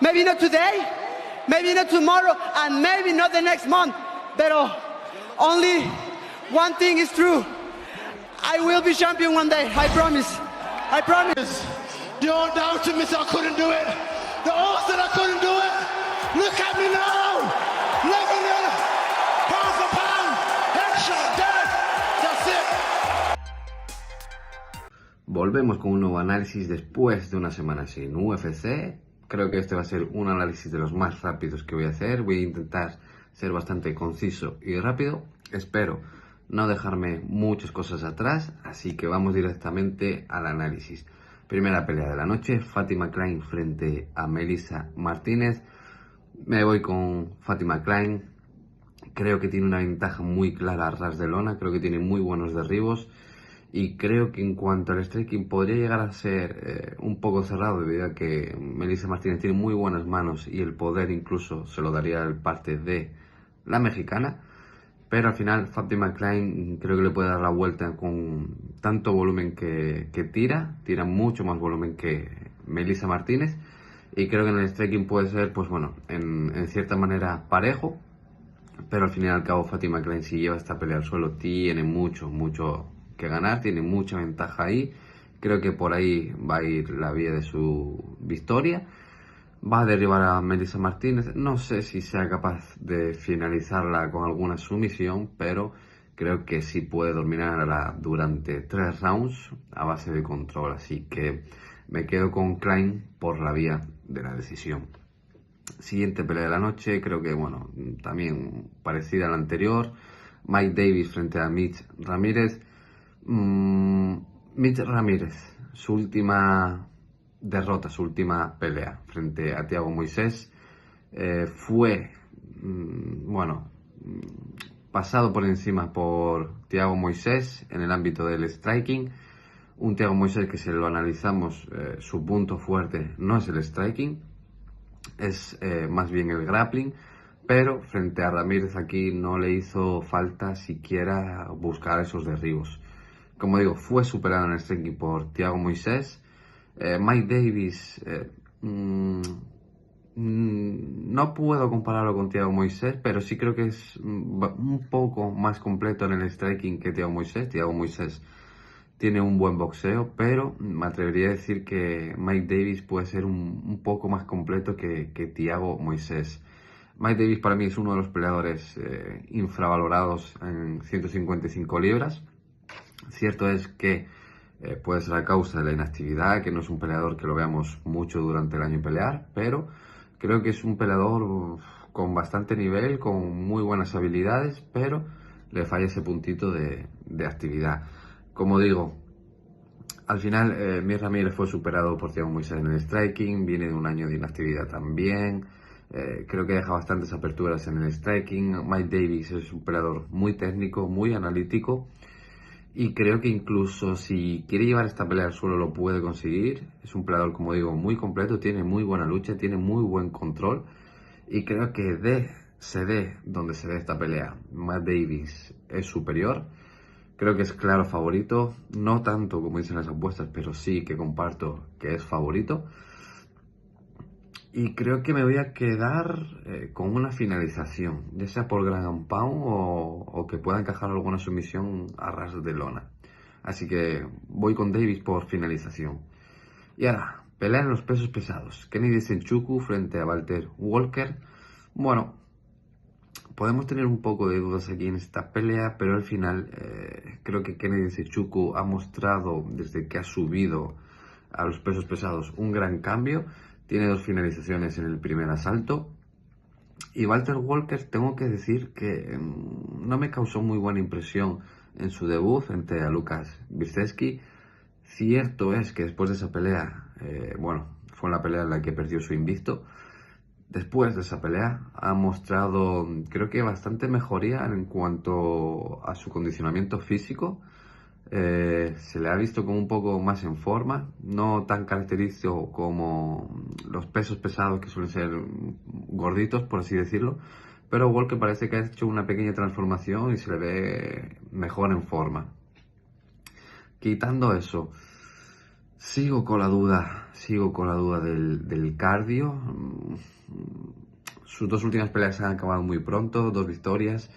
Maybe not today, maybe not tomorrow, and maybe not the next month. But only one thing is true. I will be champion one day. I promise. I promise. The old doubted me said I couldn't do it. The old said I couldn't do it. Look at me now. Lebanon, pound for pound, headshot, dead. That's it. Volvemos con un nuevo análisis después de una semana sin UFC. Creo que este va a ser un análisis de los más rápidos que voy a hacer. Voy a intentar ser bastante conciso y rápido. Espero no dejarme muchas cosas atrás, así que vamos directamente al análisis. Primera pelea de la noche, Fatima Klein frente a Melissa Martínez. Me voy con Fatima Klein. Creo que tiene una ventaja muy clara a ras de lona, creo que tiene muy buenos derribos y creo que en cuanto al striking podría llegar a ser un poco cerrado debido a que Melissa Martínez tiene muy buenas manos y el poder incluso se lo daría el parte de la mexicana. Pero al final Fatima Klein creo que le puede dar la vuelta con tanto volumen que tira mucho más volumen que Melissa Martínez. Y creo que en el striking puede ser, pues bueno, en cierta manera parejo. Pero al fin y al cabo Fatima Klein, si lleva esta pelea al suelo, tiene mucho que ganar, tiene mucha ventaja ahí. Creo que por ahí va a ir la vía de su victoria. Va a derribar a Melissa Martínez. No sé si sea capaz de finalizarla con alguna sumisión, pero creo que sí puede dominarla durante 3 rounds a base de control. Así que me quedo con Klein por la vía de la decisión. Siguiente pelea de la noche, creo que bueno, también parecida a la anterior. Mike Davis frente a Mitch Ramírez. Mitch Ramírez, su última derrota, su última pelea frente a Thiago Moisés fue pasado por encima por Thiago Moisés en el ámbito del striking. Un Thiago Moisés que, si lo analizamos, su punto fuerte no es el striking, es más bien el grappling, pero frente a Ramírez aquí no le hizo falta siquiera buscar esos derribos. Como digo, fue superado en el striking por Thiago Moisés. Mike Davis, no puedo compararlo con Thiago Moisés, pero sí creo que es un poco más completo en el striking que Thiago Moisés. Thiago Moisés tiene un buen boxeo, pero me atrevería a decir que Mike Davis puede ser un poco más completo que Thiago Moisés. Mike Davis para mí es uno de los peleadores infravalorados en 155 libras. Cierto es que puede ser a causa de la inactividad, que no es un peleador que lo veamos mucho durante el año pelear, pero creo que es un peleador con bastante nivel, con muy buenas habilidades, pero le falla ese puntito de actividad. Como digo, al final Mitch Ramírez fue superado por Thiago Moisés en el striking, viene de un año de inactividad también. Creo que deja bastantes aperturas en el striking. Mike Davis es un peleador muy técnico, muy analítico. Y creo que incluso si quiere llevar esta pelea al suelo lo puede conseguir. Es un peleador, como digo, muy completo, tiene muy buena lucha, tiene muy buen control. Y creo que se dé donde se dé esta pelea, Matt Davis es superior. Creo que es claro favorito, no tanto como dicen las apuestas, pero sí que comparto que es favorito. Y creo que me voy a quedar con una finalización, ya sea por ground and pound o que pueda encajar alguna sumisión a ras de lona. Así que voy con Davis por finalización. Y ahora, pelea en los pesos pesados. Kennedy Nzechukwu frente a Walter Walker. Bueno, podemos tener un poco de dudas aquí en esta pelea, pero al final creo que Kennedy Nzechukwu ha mostrado desde que ha subido a los pesos pesados un gran cambio. Tiene 2 finalizaciones en el primer asalto. Y Walter Walker, tengo que decir que no me causó muy buena impresión en su debut frente a Lukasz Brzezinski. Cierto es que después de esa pelea, fue la pelea en la que perdió su invicto. Después de esa pelea ha mostrado, creo que bastante mejoría en cuanto a su condicionamiento físico. Se le ha visto como un poco más en forma, no tan característico como los pesos pesados que suelen ser gorditos, por así decirlo, pero Walker parece que ha hecho una pequeña transformación y se le ve mejor en forma. Quitando eso, sigo con la duda del cardio. sus dos últimas peleas han acabado muy pronto, 2 victorias.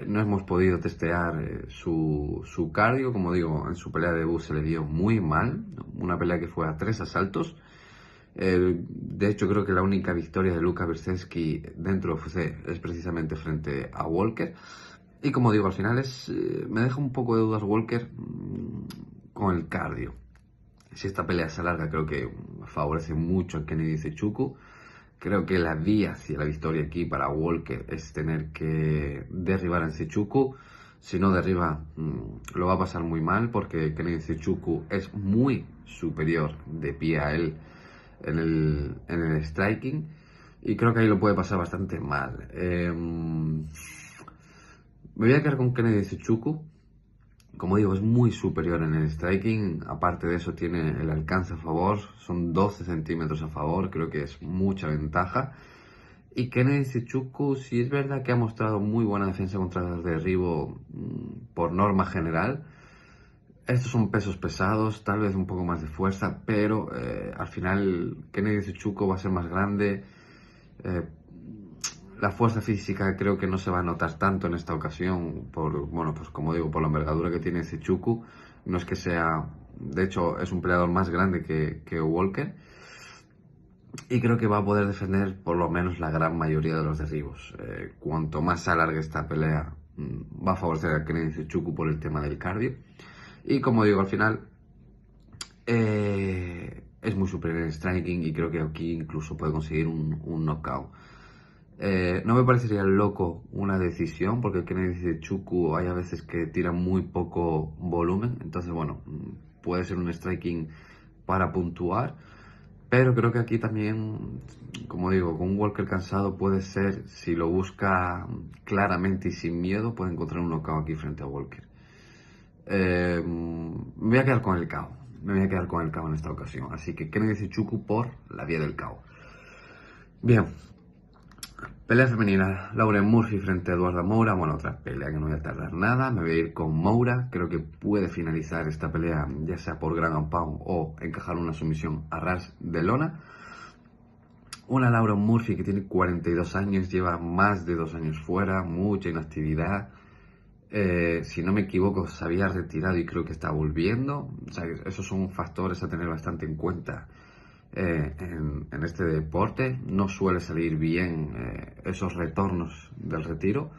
No hemos podido testear su cardio, como digo, en su pelea de debut se le dio muy mal, una pelea que fue a 3 asaltos. De hecho, creo que la única victoria de Luka Brzezinski dentro de UFC es precisamente frente a Walker. Y como digo, al final me deja un poco de dudas Walker con el cardio. Si esta pelea se alarga, creo que favorece mucho a Kennedy Nzechukwu. Creo que la vía hacia la victoria aquí para Walker es tener que derribar a Nzechukwu. Si no derriba, lo va a pasar muy mal porque Kennedy Nzechukwu es muy superior de pie a él en el striking. Y creo que ahí lo puede pasar bastante mal. Me voy a quedar con Kennedy Nzechukwu. Como digo, es muy superior en el striking. Aparte de eso, tiene el alcance a favor. Son 12 centímetros a favor. Creo que es mucha ventaja. Y Kennedy Nzechukwu, sí es verdad que ha mostrado muy buena defensa contra el derribo por norma general. Estos son pesos pesados, tal vez un poco más de fuerza, pero al final Kennedy Nzechukwu va a ser más grande. La fuerza física creo que no se va a notar tanto en esta ocasión pues como digo, por la envergadura que tiene Nzechukwu. No es que sea, de hecho es un peleador más grande que Walker. Y creo que va a poder defender por lo menos la gran mayoría de los derribos. Cuanto más se alargue esta pelea, va a favorecer a Kennedy Nzechukwu por el tema del cardio. Y como digo, al final es muy superior en striking y creo que aquí incluso puede conseguir un knockout. No me parecería loco una decisión porque Kennedy Nzechukwu hay a veces que tira muy poco volumen, entonces bueno, puede ser un striking para puntuar, pero creo que aquí también, como digo, con un Walker cansado puede ser, si lo busca claramente y sin miedo, puede encontrar un knockout aquí frente a Walker. Me voy a quedar con el KO, en esta ocasión, así que Kennedy Nzechukwu por la vía del KO. Bien. Pelea femenina, Lauren Murphy frente a Eduarda Moura. Bueno, otra pelea que no voy a tardar nada. Me voy a ir con Moura. Creo que puede finalizar esta pelea ya sea por ground and pound o encajar una sumisión a ras de lona. Una Lauren Murphy que tiene 42 años, lleva más de 2 años fuera, mucha inactividad. Si no me equivoco, se había retirado y creo que está volviendo. O sea, esos son factores a tener bastante en cuenta. En este deporte no suele salir bien esos retornos del retiro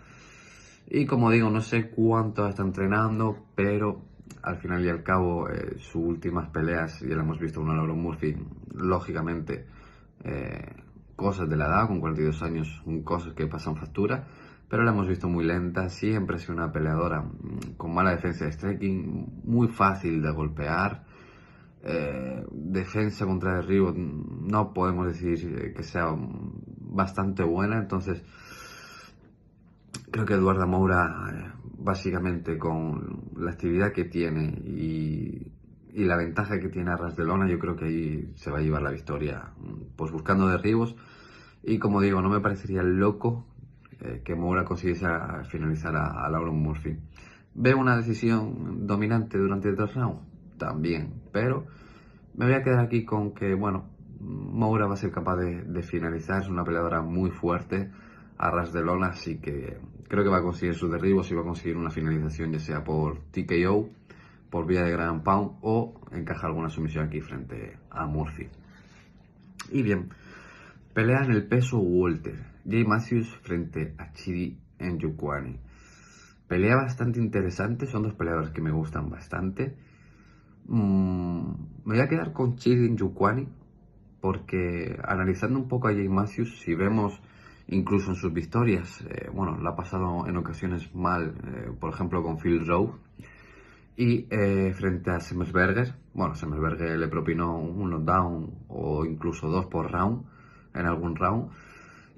y como digo, no sé cuánto está entrenando, pero al final y al cabo sus últimas peleas ya la hemos visto una Lauren Murphy, lógicamente cosas de la edad, con 42 años, cosas que pasan factura, pero la hemos visto muy lenta. Siempre ha sido una peleadora con mala defensa de striking, muy fácil de golpear. Defensa contra derribo no podemos decir que sea bastante buena, entonces creo que Eduarda Moura básicamente con la actividad que tiene y la ventaja que tiene a ras de lona, yo creo que ahí se va a llevar la victoria, pues buscando derribos. Y como digo, no me parecería loco que Moura consiguiese finalizar a Lauren Murphy. ¿Veo una decisión dominante durante el 3 rounds? También, pero me voy a quedar aquí con que, bueno, Moura va a ser capaz de finalizar. Es una peleadora muy fuerte a ras de lona, así que creo que va a conseguir sus derribos y va a conseguir una finalización, ya sea por TKO, por vía de ground and pound o encajar alguna sumisión aquí frente a Murphy. Y bien, pelea en el peso welter, Jay Matthews frente a Chidi Njokuani. Pelea bastante interesante, son dos peleadores que me gustan bastante. Me voy a quedar con Chidi Njokuani porque analizando un poco a Jay Matthews, si vemos incluso en sus victorias, bueno, la ha pasado en ocasiones mal, por ejemplo con Phil Rowe y frente a Semelsberger. Bueno, Semelsberger le propinó un knockdown o incluso 2 por round en algún round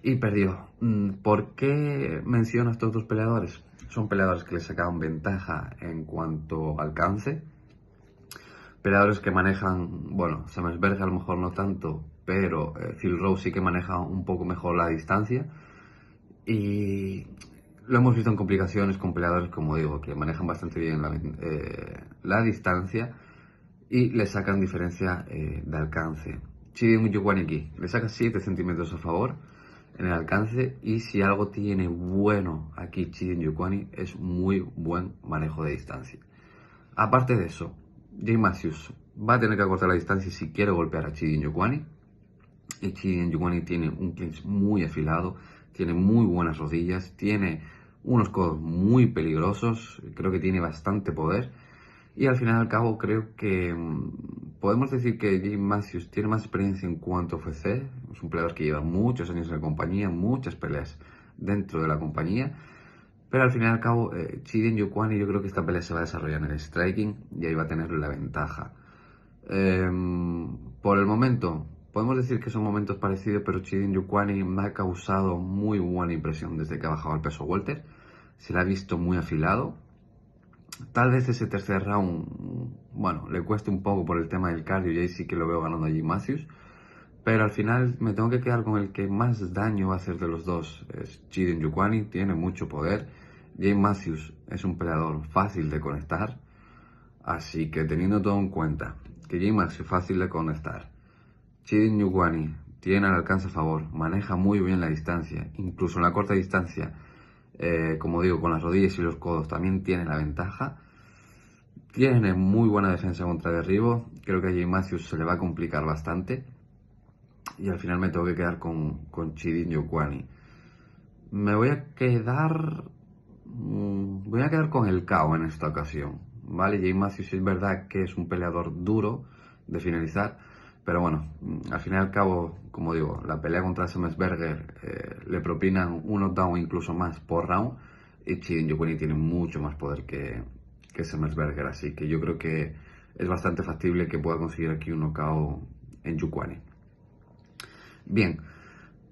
y perdió. ¿Por qué menciono a estos dos peleadores? Son peleadores que le sacaban ventaja en cuanto a alcance, peleadores que manejan, bueno, Semelsberger a lo mejor no tanto, pero Phil Rowe sí que maneja un poco mejor la distancia y lo hemos visto en complicaciones con peleadores, como digo, que manejan bastante bien la distancia y le sacan diferencia de alcance. Chidi Njokuani aquí le saca 7 centímetros a favor. en el alcance, y si algo tiene bueno aquí Chidi Njokuani es muy buen manejo de distancia. Aparte de eso, Jake Matthews va a tener que acortar la distancia si quiere golpear a Chidi Njokuani, y Chidi Njokuani tiene un clinch muy afilado, tiene muy buenas rodillas, tiene unos codos muy peligrosos, creo que tiene bastante poder. Y al final y al cabo creo que podemos decir que Jake Matthews tiene más experiencia en cuanto a UFC. Es un peleador que lleva muchos años en la compañía, muchas peleas dentro de la compañía. Pero al final y al cabo, Chidi Njokuani, yo creo que esta pelea se va a desarrollar en el striking y ahí va a tener la ventaja. Por el momento, podemos decir que son momentos parecidos, pero Chidi Njokuani me ha causado muy buena impresión desde que ha bajado al peso welter. Se la ha visto muy afilado. Tal vez ese tercer round, bueno, le cueste un poco por el tema del cardio y ahí sí que lo veo ganando a Jake Matthews. Pero al final me tengo que quedar con el que más daño va a hacer de los dos. Es Chidi Njokuani, tiene mucho poder. Jake Matthews es un peleador fácil de conectar. Así que teniendo todo en cuenta que Jake Matthews es fácil de conectar, Chidi Njokuani tiene al alcance a favor, maneja muy bien la distancia, incluso en la corta distancia. Como digo, con las rodillas y los codos también tiene la ventaja. Tiene muy buena defensa contra derribo. Creo que a Jake Matthews se le va a complicar bastante. Y al final me tengo que quedar con Chidi Njokuani. Me voy a quedar con el KO en esta ocasión, ¿vale? Jake Matthews es verdad que es un peleador duro de finalizar, pero bueno, al fin y al cabo, como digo, la pelea contra Semelsberger le propinan un knockdown incluso más por round, y Chidi Njokuani tiene mucho más poder que Semelsberger, así que yo creo que es bastante factible que pueda conseguir aquí un knockout en Njokuani. Bien,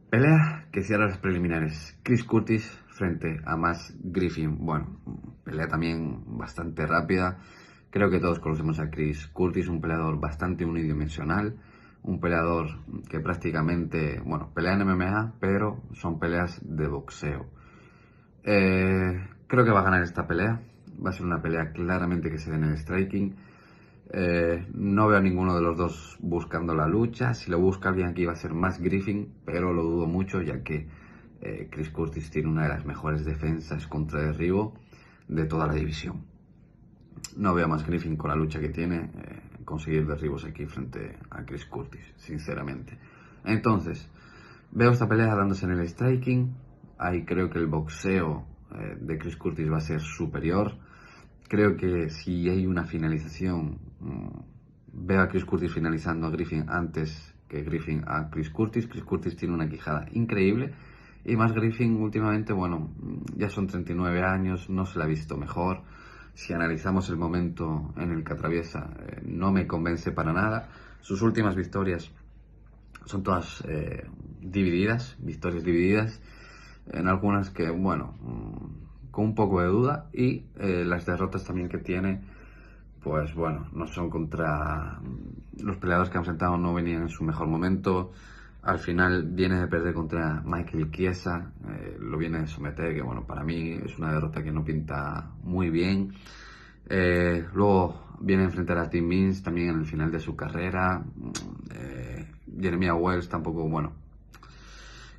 pelea que cierra las preliminares. Chris Curtis frente a Max Griffin. Bueno, pelea también bastante rápida. Creo que todos conocemos a Chris Curtis, un peleador bastante unidimensional, un peleador que prácticamente, bueno, pelea en MMA, pero son peleas de boxeo. Creo que va a ganar esta pelea. Va a ser una pelea claramente que se dé en el striking. No veo a ninguno de los dos buscando la lucha. Si lo busca alguien aquí va a ser Max Griffin, pero lo dudo mucho, ya que Chris Curtis tiene una de las mejores defensas contra derribo de toda la división. No veo a Max Griffin con la lucha que tiene conseguir derribos aquí frente a Chris Curtis, sinceramente. Entonces, veo esta pelea dándose en el striking. Ahí creo que el boxeo de Chris Curtis va a ser superior. Creo que si hay una finalización, veo a Chris Curtis finalizando a Griffin antes que Griffin a Chris Curtis. Chris Curtis tiene una quijada increíble. Y Max Griffin últimamente, bueno, ya son 39 años, no se la ha visto mejor. Si analizamos el momento en el que atraviesa, no me convence para nada. Sus últimas victorias son todas divididas, victorias divididas. En algunas que, bueno, con un poco de duda. Y las derrotas también que tiene, pues bueno, no son contra los peleadores que han enfrentado, no venían en su mejor momento. Al final viene de perder contra Michael Chiesa, lo viene de someter, que bueno, para mí es una derrota que no pinta muy bien. Luego viene a enfrentar a Tim Means también en el final de su carrera. Jeremiah Wells tampoco, bueno.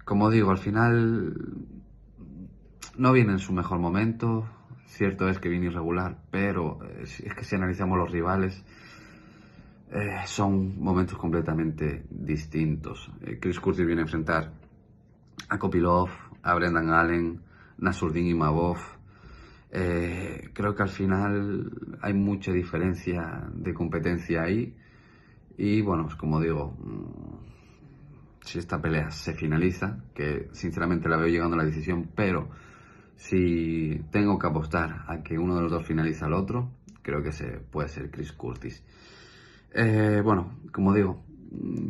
Como digo, al final no viene en su mejor momento. Cierto es que viene irregular, pero es que si analizamos los rivales, son momentos completamente distintos. Chris Curtis viene a enfrentar a Kopylov, a Brendan Allen, Nassourdine Imavov. Creo que al final hay mucha diferencia de competencia ahí. Y bueno, como digo, si esta pelea se finaliza, que sinceramente la veo llegando a la decisión, pero si tengo que apostar a que uno de los dos finaliza al otro, creo que puede ser Chris Curtis. Bueno, como digo,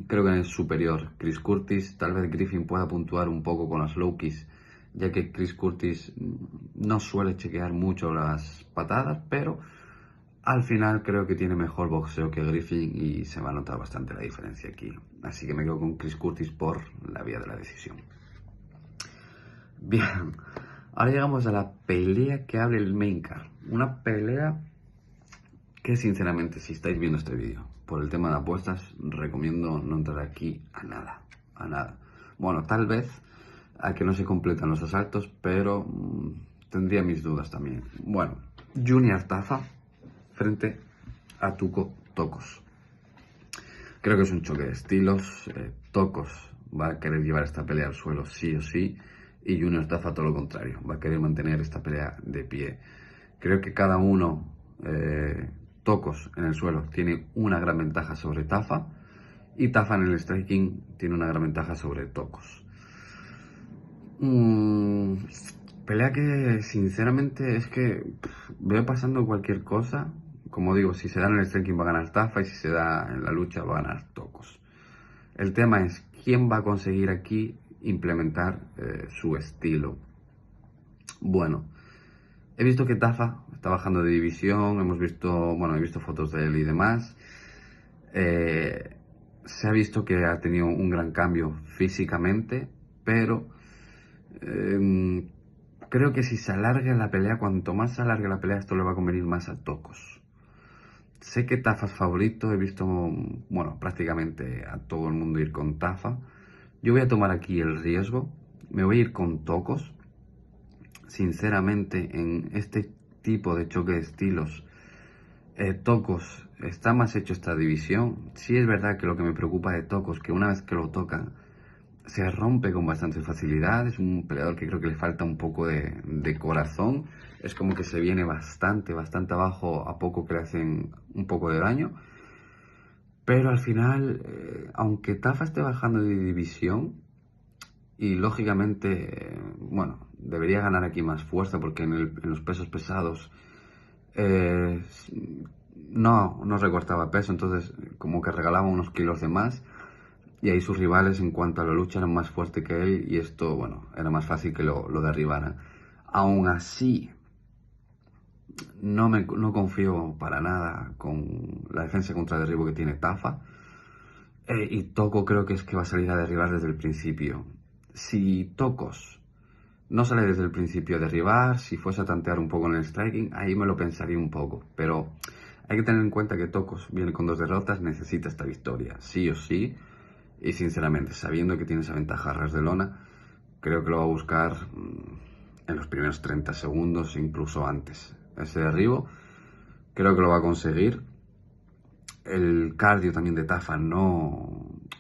creo que es superior Chris Curtis. Tal vez Griffin pueda puntuar un poco con las low kicks, ya que Chris Curtis no suele chequear mucho las patadas, pero al final creo que tiene mejor boxeo que Griffin y se va a notar bastante la diferencia aquí. Así que me quedo con Chris Curtis por la vía de la decisión. Bien, ahora llegamos a la pelea que abre el main card. Una pelea que sinceramente, si estáis viendo este vídeo por el tema de apuestas, recomiendo no entrar aquí a nada. Bueno, tal vez a que no se completan los asaltos, pero tendría mis dudas también. Bueno, Junior Tafa frente a Tuco Tokos. Creo que es un choque de estilos. Tokos va a querer llevar esta pelea al suelo sí o sí, y Junior Tafa todo lo contrario, va a querer mantener esta pelea de pie. Creo que cada uno, Tokos en el suelo tiene una gran ventaja sobre Tafa, y Tafa en el striking tiene una gran ventaja sobre Tokos. Pelea que sinceramente es que veo pasando cualquier cosa. Como digo, si se da en el striking va a ganar Tafa, y si se da en la lucha va a ganar Tokos. El tema es quién va a conseguir aquí implementar su estilo. Bueno, he visto que Tafa está bajando de división, he visto fotos de él y demás. Se ha visto que ha tenido un gran cambio físicamente, pero creo que si se alarga la pelea, cuanto más se alargue la pelea, esto le va a convenir más a Tokos. Sé que Tafa es favorito, he visto, prácticamente a todo el mundo ir con Tafa. Yo voy a tomar aquí el riesgo, me voy a ir con Tokos. Sinceramente, en este tipo de choque de estilos, Tokos está más hecho esta división. Sí es verdad que lo que me preocupa de Tokos, que una vez que lo tocan, se rompe con bastante facilidad. Es un peleador que creo que le falta un poco de corazón. Es como que se viene bastante abajo a poco que le hacen un poco de daño. Pero al final, aunque Tafa esté bajando de división, y lógicamente, debería ganar aquí más fuerza, porque en los pesos pesados no recortaba peso, entonces como que regalaba unos kilos de más. Y ahí sus rivales en cuanto a la lucha eran más fuertes que él, y esto, era más fácil que lo derribaran. Aún así, no confío para nada con la defensa contra derribo que tiene Tafa. Y Toko creo que es que va a salir a derribar desde el principio. Si Tokos no sale desde el principio a derribar, si fuese a tantear un poco en el striking, ahí me lo pensaría un poco. Pero hay que tener en cuenta que Tokos viene con 2 derrotas, necesita esta victoria, sí o sí. Y sinceramente, sabiendo que tiene esa ventaja a ras de lona, creo que lo va a buscar en los primeros 30 segundos, incluso antes. Ese derribo creo que lo va a conseguir. El cardio también de Tafa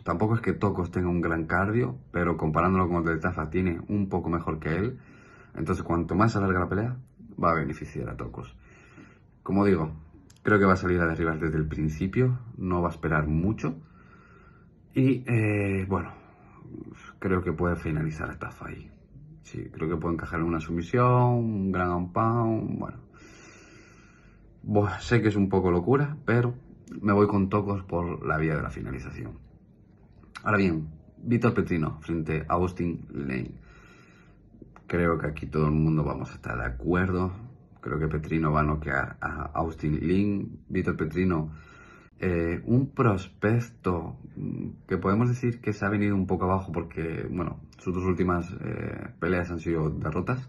tampoco es que Tokos tenga un gran cardio, pero comparándolo con el de Tafa tiene un poco mejor que él. Entonces cuanto más se alarga la pelea, va a beneficiar a Tokos. Como digo, creo que va a salir a derribar desde el principio, no va a esperar mucho. Y creo que puede finalizar a Tafa ahí. Sí, creo que puede encajar en una sumisión, un gran pound. Sé que es un poco locura, pero me voy con Tokos por la vía de la finalización. Ahora bien, Vitor Petrino frente a Austin Lane. Creo que aquí todo el mundo vamos a estar de acuerdo. Creo que Petrino va a noquear a Austin Lane. Vitor Petrino, un prospecto que podemos decir que se ha venido un poco abajo porque, sus 2 últimas peleas han sido derrotas.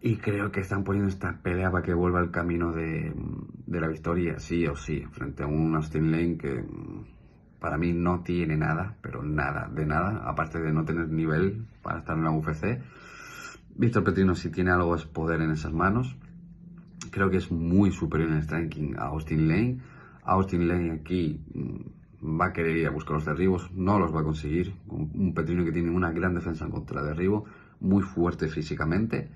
Y creo que están poniendo esta pelea para que vuelva al camino de la victoria, sí o sí, frente a un Austin Lane que para mí no tiene nada, pero nada de nada, aparte de no tener nivel para estar en la UFC. Vitor Petrino, si tiene algo, es poder en esas manos. Creo que es muy superior en el striking a Austin Lane. Austin Lane aquí va a querer ir a buscar los derribos, no los va a conseguir. Un Petrino que tiene una gran defensa contra derribo, muy fuerte físicamente.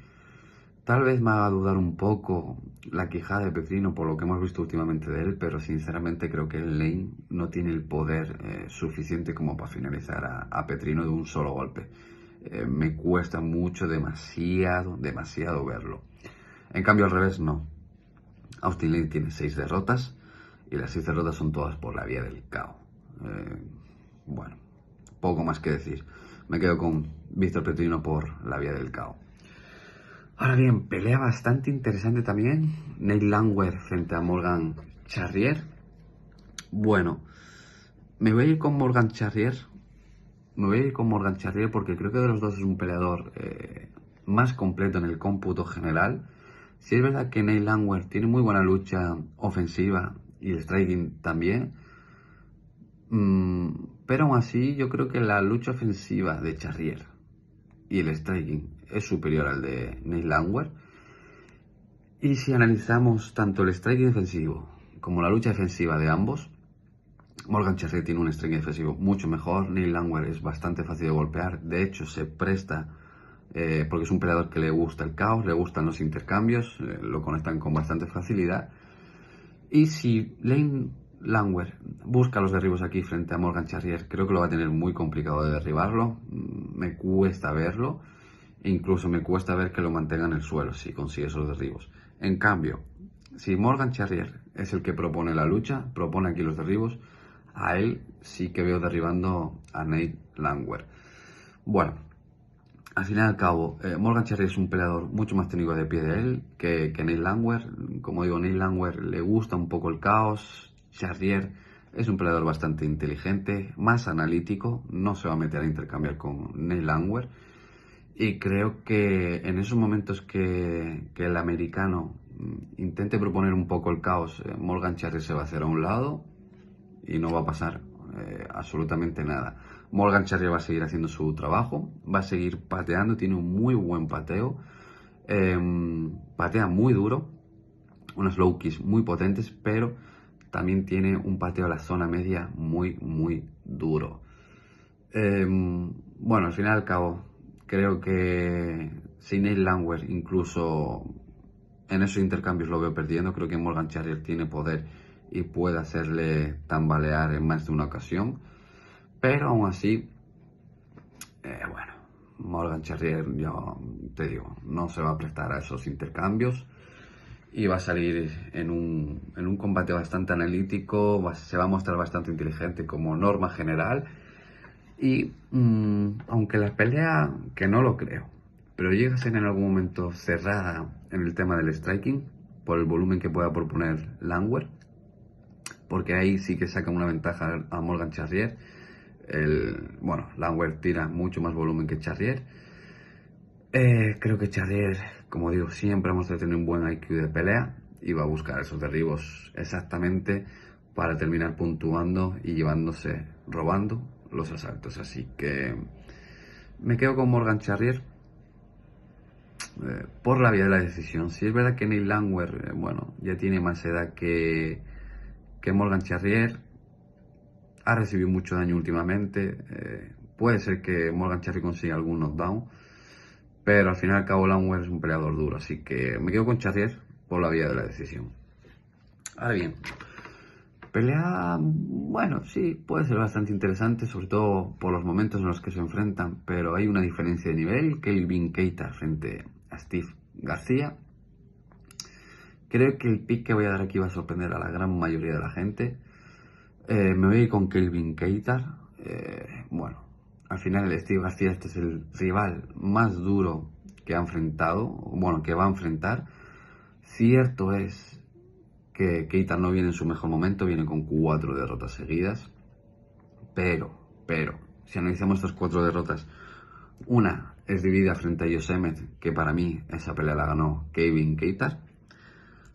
Tal vez me haga dudar un poco la quijada de Petrino por lo que hemos visto últimamente de él, pero sinceramente creo que Lane no tiene el poder suficiente como para finalizar a Petrino de un solo golpe. Me cuesta mucho, demasiado verlo. En cambio al revés no. Austin Lane tiene 6 derrotas y las 6 derrotas son todas por la vía del KO. Poco más que decir. Me quedo con Vitor Petrino por la vía del KO. Ahora bien, pelea bastante interesante también. Neil Landwehr frente a Morgan Charrier. Me voy a ir con Morgan Charrier. Porque creo que de los dos es un peleador más completo en el cómputo general. Sí es verdad que Neil Landwehr tiene muy buena lucha ofensiva y el striking también. Pero aún así yo creo que la lucha ofensiva de Charrier y el striking es superior al de Neil Landwehr. Y si analizamos tanto el striking defensivo como la lucha defensiva de ambos, Morgan Charrier tiene un striking defensivo mucho mejor. Neil Landwehr es bastante fácil de golpear, de hecho se presta porque es un peleador que le gusta el caos, le gustan los intercambios, lo conectan con bastante facilidad. Y si Landwehr busca los derribos aquí frente a Morgan Charrier, creo que lo va a tener muy complicado de derribarlo. Me cuesta verlo, e incluso me cuesta ver que lo mantenga en el suelo si consigue esos derribos. En cambio, si Morgan Charrier es el que propone la lucha, propone aquí los derribos, a él sí que veo derribando a Nate Landwehr. Bueno, al fin y al cabo, Morgan Charrier es un peleador mucho más técnico de pie de él que Nate Landwehr. Como digo, Nate Landwehr le gusta un poco el caos. Charrier es un peleador bastante inteligente, más analítico, no se va a meter a intercambiar con Nate Landwehr. Y creo que en esos momentos que el americano intente proponer un poco el caos, Morgan Charrier se va a hacer a un lado y no va a pasar absolutamente nada. Morgan Charrier va a seguir haciendo su trabajo, va a seguir pateando, tiene un muy buen pateo, patea muy duro, unos low kicks muy potentes, pero también tiene un pateo a la zona media muy duro. Bueno, al fin y al cabo, creo que si Neil Landwehr incluso en esos intercambios lo veo perdiendo, creo que Morgan Charrier tiene poder y puede hacerle tambalear en más de una ocasión. Pero aún así, bueno, Morgan Charrier, yo te digo, no se va a prestar a esos intercambios y va a salir en un combate bastante analítico, se va a mostrar bastante inteligente como norma general. Y aunque la pelea, que no lo creo, pero llega a ser en algún momento cerrada en el tema del striking, por el volumen que pueda proponer Landwehr, porque ahí sí que saca una ventaja a Morgan Charrier. Bueno, Landwehr tira mucho más volumen que Charrier. Creo que Charrier, como digo, siempre vamos a tener un buen IQ de pelea y va a buscar esos derribos exactamente para terminar puntuando y llevándose, robando los asaltos. Así que me quedo con Morgan Charrier por la vía de la decisión. Si es verdad que Neil Landwehr, bueno, ya tiene más edad que Morgan Charrier, ha recibido mucho daño últimamente, puede ser que Morgan Charrier consiga algún knockdown, pero al final y al cabo Landwehr es un peleador duro, así que me quedo con Charrier por la vía de la decisión. Ahora bien, pelea, bueno, sí, puede ser bastante interesante, sobre todo por los momentos en los que se enfrentan, pero hay una diferencia de nivel. Kelvin Kattar frente a Steve García. Creo que el pick que voy a dar aquí va a sorprender a la gran mayoría de la gente. Me voy a ir con Kelvin Kattar. Bueno, al final Steve García este es el rival más duro que ha enfrentado, bueno, que va a enfrentar. Cierto es que Kattar no viene en su mejor momento, viene con 4 derrotas seguidas, pero, si analizamos estas 4 derrotas, una es dividida frente a Yosemite, que para mí esa pelea la ganó Kelvin Kattar.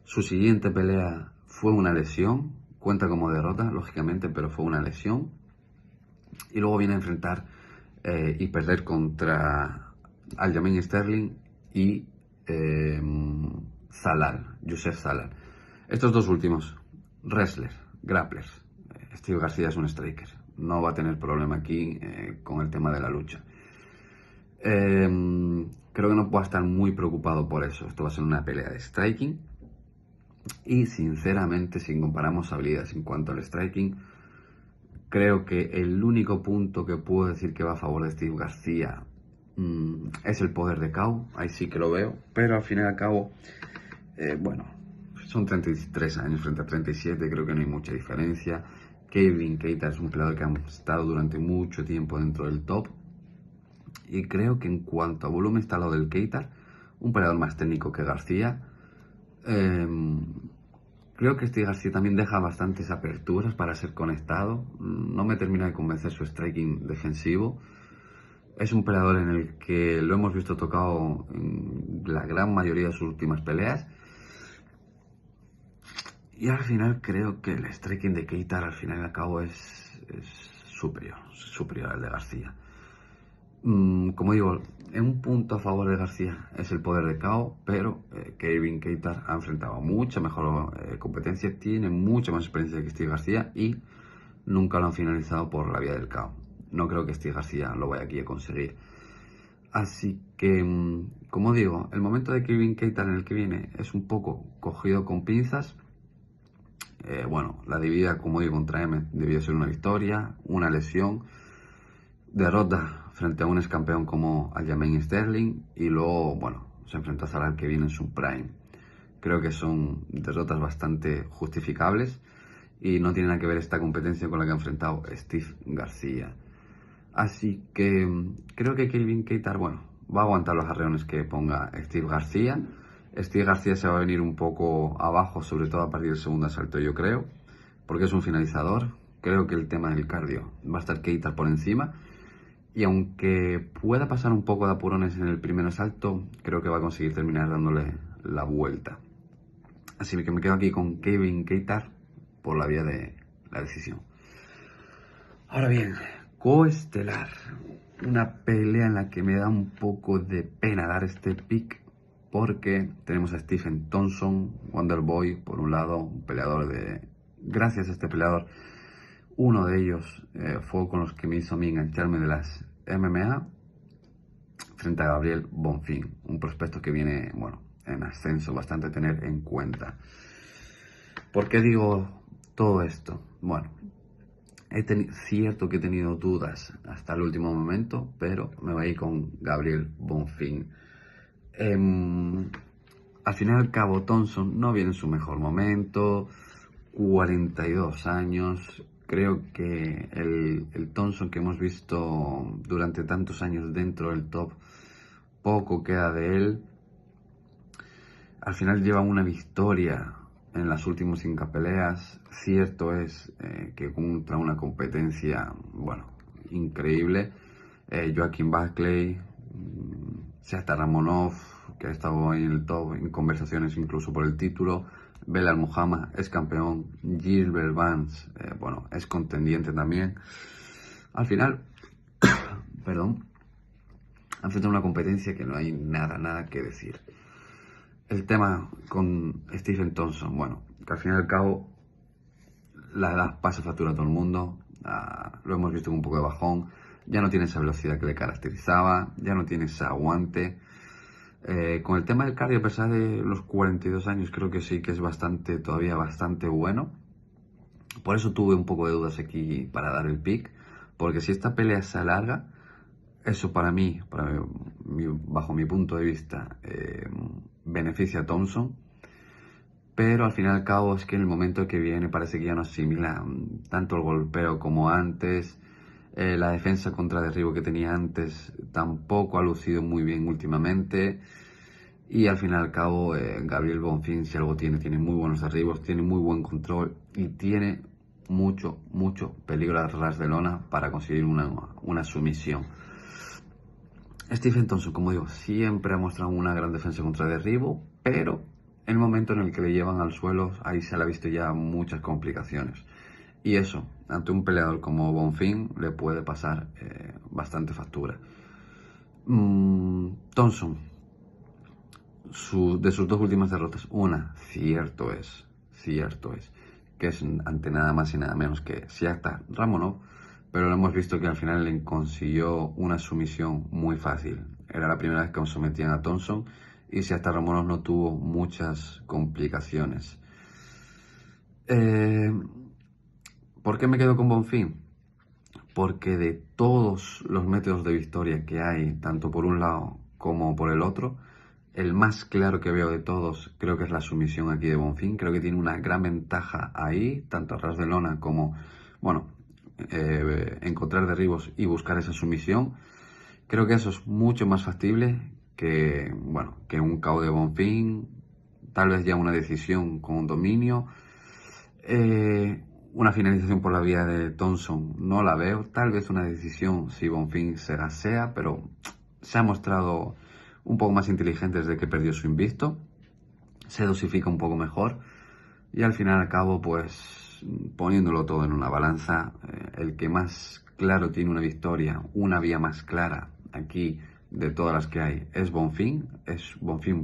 Su siguiente pelea fue una lesión, cuenta como derrota, lógicamente, pero fue una lesión. Y luego viene a enfrentar y perder contra Aljamain Sterling y Youssef Zalal. Estos dos últimos, wrestlers, grapplers. Steve García es un striker, no va a tener problema aquí con el tema de la lucha. Creo que no puedo estar muy preocupado por eso. Esto va a ser una pelea de striking. Y sinceramente, si comparamos habilidades en cuanto al striking, creo que el único punto que puedo decir que va a favor de Steve García es el poder de KO. Ahí sí que lo veo, pero al fin y al cabo, bueno, son 33 años frente a 37, creo que no hay mucha diferencia. Kelvin Kattar es un peleador que ha estado durante mucho tiempo dentro del top, y creo que en cuanto a volumen está lo del Kattar, un peleador más técnico que García. Creo que Steve García también deja bastantes aperturas para ser conectado. No me termina de convencer su striking defensivo. Es un peleador en el que lo hemos visto tocado en la gran mayoría de sus últimas peleas. Y al final creo que el striking de Kattar al final y al cabo es superior al de García. Como digo, en un punto a favor de García es el poder de KO, pero Kevin Kattar ha enfrentado mucha mejor competencia, tiene mucha más experiencia que Steve García y nunca lo han finalizado por la vía del KO. No creo que Steve García lo vaya aquí a conseguir. Así que, como digo, el momento de Kevin Kattar en el que viene es un poco cogido con pinzas. Bueno, la dividida, como digo, contra M debió ser una victoria, una lesión, derrota frente a un ex campeón como Aljamain Sterling y luego, bueno, se enfrentó a Salah que viene en su prime. Creo que son derrotas bastante justificables y no tiene nada que ver esta competencia con la que ha enfrentado Steve García. Así que creo que Kevin Kattar, bueno, va a aguantar los arreones que ponga Steve García. Steve García se va a venir un poco abajo, sobre todo a partir del segundo asalto, yo creo, porque es un finalizador. Creo que el tema del cardio va a estar Kattar por encima. Y aunque pueda pasar un poco de apurones en el primer asalto, creo que va a conseguir terminar dándole la vuelta. Así que me quedo aquí con Kevin Kattar por la vía de la decisión. Ahora bien, coestelar. Una pelea en la que me da un poco de pena dar este pick porque tenemos a Stephen Thompson, Wonderboy, por un lado, un peleador de... Gracias a este peleador, uno de ellos fue con los que me hizo a mí engancharme de las MMA, frente a Gabriel Bonfim, un prospecto que viene, bueno, en ascenso, bastante a tener en cuenta. ¿Por qué digo todo esto? Bueno, cierto que he tenido dudas hasta el último momento, pero me voy a ir con Gabriel Bonfim. Al final y al cabo, Thompson no viene en su mejor momento, 42 años. Creo que el Thompson que hemos visto durante tantos años dentro del top, poco queda de él. Al final lleva una victoria en las últimas 5 peleas. Cierto es que contra una competencia, bueno, increíble. Joaquín Buckley, Seamus Ramonov, que ha estado ahí en el top, en conversaciones incluso por el título. Belal Muhammad es campeón. Gilbert Burns, bueno, es contendiente también. Al final, perdón, han enfrentado una competencia que no hay nada que decir. El tema con Stephen Thompson, bueno, que al fin y al cabo la edad pasa factura a todo el mundo. Lo hemos visto con un poco de bajón. Ya no tiene esa velocidad que le caracterizaba, ya no tiene ese aguante. Con el tema del cardio, a pesar de los 42 años, creo que sí que es todavía bastante bueno. Por eso tuve un poco de dudas aquí para dar el pick, porque si esta pelea se alarga, eso para mí, bajo mi punto de vista, beneficia a Thompson. Pero al fin y al cabo es que en el momento que viene parece que ya no asimila tanto el golpeo como antes. La defensa contra derribo que tenía antes tampoco ha lucido muy bien últimamente. Y al fin y al cabo, Gabriel Bonfim, si algo tiene muy buenos derribos, tiene muy buen control y tiene mucho peligro a ras de lona para conseguir una sumisión. Stephen Thompson, como digo, siempre ha mostrado una gran defensa contra derribo, pero en el momento en el que le llevan al suelo, ahí se le ha visto ya muchas complicaciones. Y eso, ante un peleador como Bonfim, le puede pasar bastante factura. Thompson, de sus 2 últimas derrotas, una, cierto es, que es ante nada más y nada menos que Seamus Ramonov, pero lo hemos visto que al final le consiguió una sumisión muy fácil. Era la primera vez que sometían a Thompson y Seamus Ramonov no tuvo muchas complicaciones. ¿Por qué me quedo con Bonfim? Porque de todos los métodos de victoria que hay, tanto por un lado como por el otro, el más claro que veo de todos creo que es la sumisión aquí de Bonfim. Creo que tiene una gran ventaja ahí, tanto a ras de lona como, bueno, encontrar derribos y buscar esa sumisión. Creo que eso es mucho más factible que un KO de Bonfim, tal vez ya una decisión con un dominio. Una finalización por la vía de Thompson no la veo. Tal vez una decisión si Bonfim se gasea, pero se ha mostrado un poco más inteligente desde que perdió su invicto. Se dosifica un poco mejor. Y al final al cabo, pues poniéndolo todo en una balanza, el que más claro tiene una victoria, una vía más clara aquí de todas las que hay es Bonfim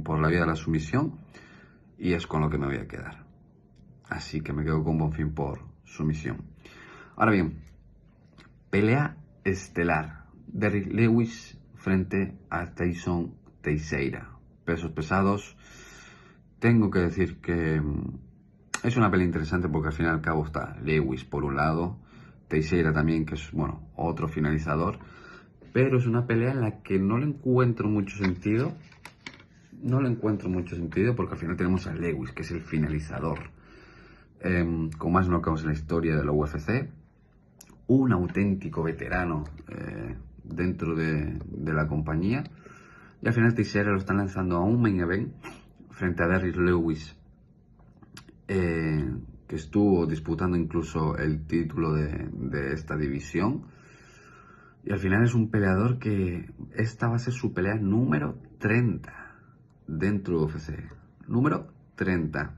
por la vía de la sumisión y es con lo que me voy a quedar. Así que me quedo con Bonfim por sumisión. Ahora bien, pelea estelar. Derrick Lewis frente a Tyson Teixeira. Pesos pesados. Tengo que decir que es una pelea interesante porque al fin y al cabo está Lewis por un lado, Teixeira también, que es, bueno, otro finalizador. Pero es una pelea en la que no le encuentro mucho sentido. No le encuentro mucho sentido porque al final tenemos a Lewis, que es el finalizador con más knockouts en la historia de la UFC. Un auténtico veterano dentro de la compañía. Y al final Teixeira lo están lanzando a un main event frente a Derrick Lewis, que estuvo disputando incluso el título de esta división. Y al final es un peleador que esta va a ser su pelea número 30 dentro de UFC. Número 30.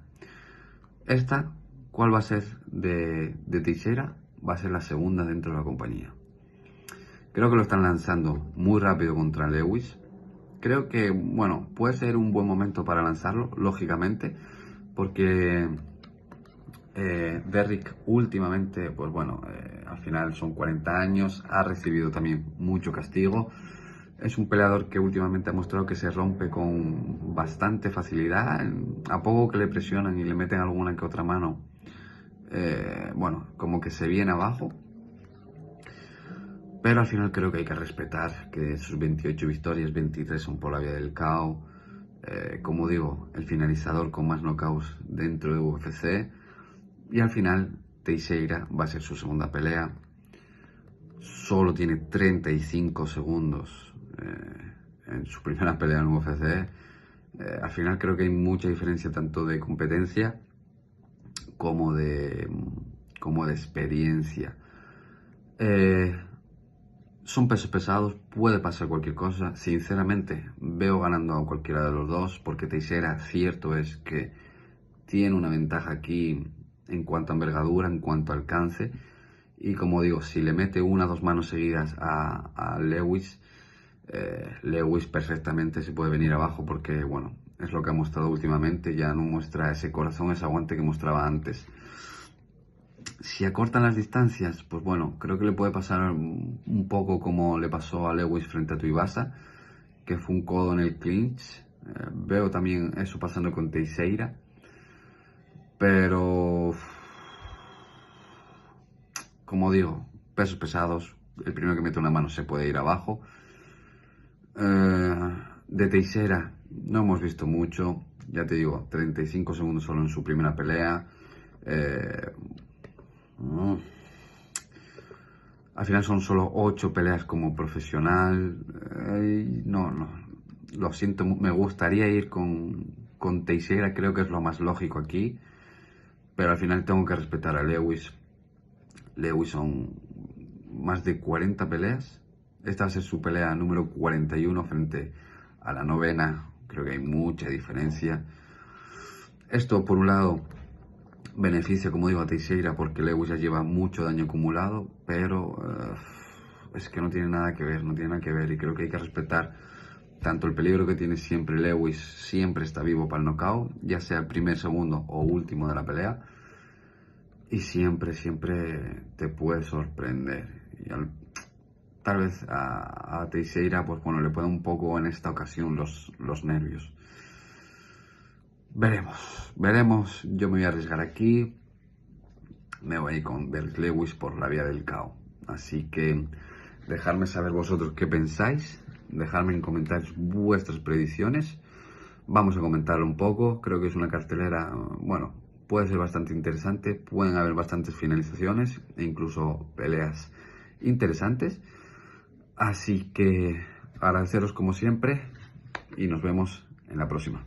Esta, ¿cuál va a ser de Teixeira? Va a ser la segunda dentro de la compañía. Creo que lo están lanzando muy rápido contra Lewis. Creo que, bueno, puede ser un buen momento para lanzarlo, lógicamente, porque Derrick últimamente, pues bueno, al final son 40 años, ha recibido también mucho castigo. Es un peleador que últimamente ha mostrado que se rompe con bastante facilidad. A poco que le presionan y le meten alguna que otra mano, bueno, como que se viene abajo. Pero al final creo que hay que respetar que sus 28 victorias, 23 son por la vía del KO. Como digo, el finalizador con más knockouts dentro de UFC. Y al final Teixeira va a ser su segunda pelea. Solo tiene 35 segundos en su primera pelea en UFC. Al final creo que hay mucha diferencia tanto de competencia como de experiencia. Son pesos pesados, puede pasar cualquier cosa. Sinceramente, veo ganando a cualquiera de los dos, porque Teixeira, cierto es que tiene una ventaja aquí en cuanto a envergadura, en cuanto a alcance. Y como digo, si le mete una o dos manos seguidas a Lewis, Lewis perfectamente se puede venir abajo, porque, bueno, es lo que ha mostrado últimamente. Ya no muestra ese corazón, ese aguante que mostraba antes. Si acortan las distancias, pues bueno, creo que le puede pasar un poco como le pasó a Lewis frente a Tuivasa, que fue un codo en el clinch. Veo también eso pasando con Teixeira, pero como digo, pesos pesados, el primero que mete una mano se puede ir abajo. De Teixeira no hemos visto mucho, ya te digo, 35 segundos solo en su primera pelea. Al final son solo 8 peleas como profesional. No, lo siento, me gustaría ir con Teixeira, creo que es lo más lógico aquí, pero al final tengo que respetar a Lewis. Lewis son más de 40 peleas. Esta va a ser su pelea número 41 frente a la 9ª. Creo que hay mucha diferencia. Esto, por un lado, beneficia, como digo, a Teixeira porque Lewis ya lleva mucho daño acumulado, pero es que no tiene nada que ver, y creo que hay que respetar tanto el peligro que tiene siempre Lewis, siempre está vivo para el knockout, ya sea el primer, segundo o último de la pelea, y siempre te puede sorprender. Y tal vez a Teixeira, pues bueno, le puede un poco en esta ocasión los nervios. Veremos, yo me voy a arriesgar aquí, me voy a ir con Derrick Lewis por la vía del KO. Así que dejadme saber vosotros qué pensáis, dejadme en comentarios vuestras predicciones, vamos a comentarlo un poco. Creo que es una cartelera, bueno, puede ser bastante interesante, pueden haber bastantes finalizaciones e incluso peleas interesantes. Así que agradeceros como siempre y nos vemos en la próxima.